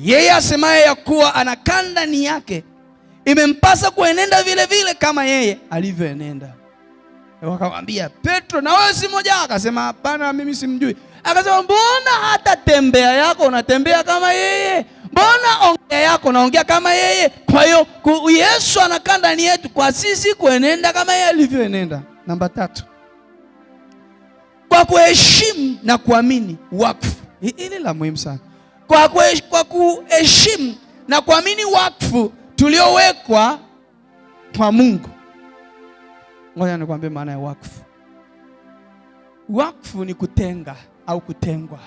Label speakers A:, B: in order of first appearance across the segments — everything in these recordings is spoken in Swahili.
A: Yeye asemaye ya kuwa anakaa ndani yake, imempasa kuenenda vile vile kama yeye alivyoenenda. Wakamwambia, Petro, na wewe si mmoja? Akasema, hapana, mimi simjui. Akasema, mbona hata tembea yako unatembea kama yeye? Mbona ongea yako unaongea kama yeye? Kwa hiyo Yesu anakaa ndani yetu kwa sisi kuenenda kama yeye alivyoenenda. Namba 3, kwa kuheshimu na kuamini wakfu. Hili la muhimu sana. Kwa kuheshimu na kuamini wakfu tuliowekwa kwa Mungu. Ngoja nikwambie maana ya wakfu. Wakfu ni kutenga au kutengwa.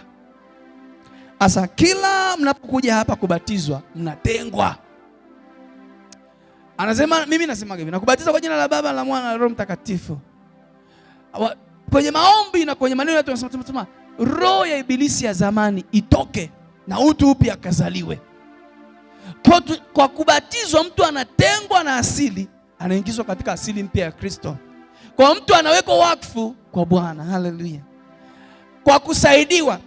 A: Asa kila mnapokuja hapa kubatizwa, mnatengwa. Anasema, mimi nasema hivi, nakubatiza kwa jina la Baba, la Mwana na Roho Mtakatifu. Kwenye maombi na kwenye maneno yetu tunasema roho ya ibilisi ya zamani itoke na utu upya akazaliwe. Kwa kubatizwa mtu anatengwa na asili, anaingizwa katika asili mpya ya Kristo. Kwa mtu anawekwa wakfu kwa Bwana. Haleluya. Kwa kusaidiwa,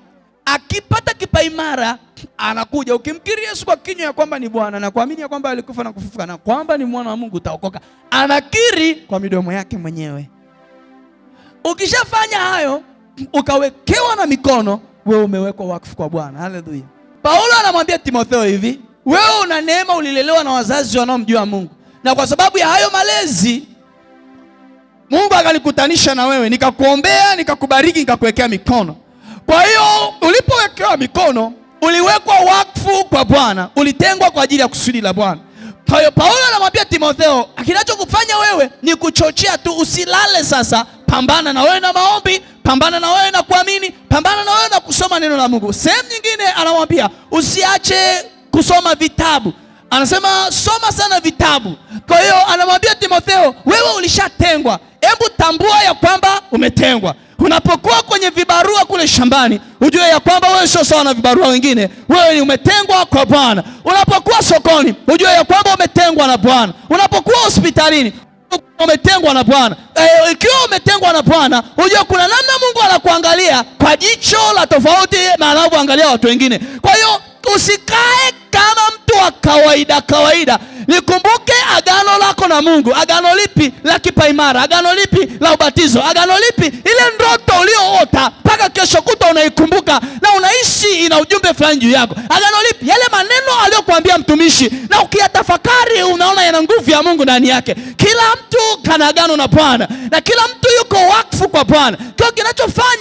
A: akipata kipaimara anakuja. Ukimkiri Yesu kwa kinywa ya kwamba ni Bwana na kuamini ya kwamba alikufa na kufufuka na kwamba ni mwana wa Mungu, utaokoka. Anakiri kwa midomo yake mwenyewe. Ukishafanya hayo, ukawekewa na mikono, wewe umewekwa wakfu kwa Bwana. Haleluya. Paulo anamwambia Timotheo hivi, wewe una neema, ulilelewa na wazazi wanaomjua Mungu, na kwa sababu ya hayo malezi Mungu akanikutanisha na wewe, nikakuombea, nikakubariki, nikakuwekea mikono. Kwa hiyo ulipowekewa mikono, uliwekwa wakfu kwa Bwana, ulitengwa kwa ajili ya kusudi la Bwana. Kwa hiyo Paulo anamwambia Timotheo, kinachokufanya wewe ni kuchochea tu, usilale sasa. Pambana na wewe na maombi, pambana na wewe na kuamini, pambana na wewe na kusoma neno la Mungu. Sehemu nyingine anamwambia usiache kusoma vitabu. Anasema soma sana vitabu. Kwa hiyo anamwambia Timotheo, wewe ulishatengwa. Hebu tambua ya kwamba umetengwa. Unapokuwa kwenye vibarua kule shambani, ujue ya kwamba wewe sio sawa na vibarua wengine. Wewe ni umetengwa kwa Bwana. Unapokuwa sokoni, ujue ya kwamba umetengwa na Bwana. Unapokuwa hospitalini, umetengwa na Bwana. Ikiwa umetengwa na Bwana, ujue kuna namna Mungu anakuangalia kwa jicho la tofauti na anavyoangalia watu wengine. Kwa hiyo usikae kama mtu wa kawaida. Nikumbuke agano lako na Mungu. Agano lipi? La kipaimara. Agano lipi? La ubatizo. Agano lipi? Ile ndoto ulioota mpaka kesho kuta unaikumbuka na unaishi ina ujumbe fulani juu yako. Agano lipi? Yale maneno aliyokuambia mtumishi, na ukiyatafakari unaona yana nguvu ya Mungu ndani yake. Kila mtu kana agano na Bwana, na kila mtu yuko wakfu kwa Bwana. Kwa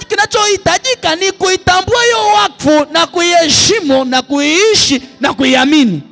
A: kinachohitajika ni kuitambua hiyo wakfu na kuiheshimu na kuiishi na kuiamini.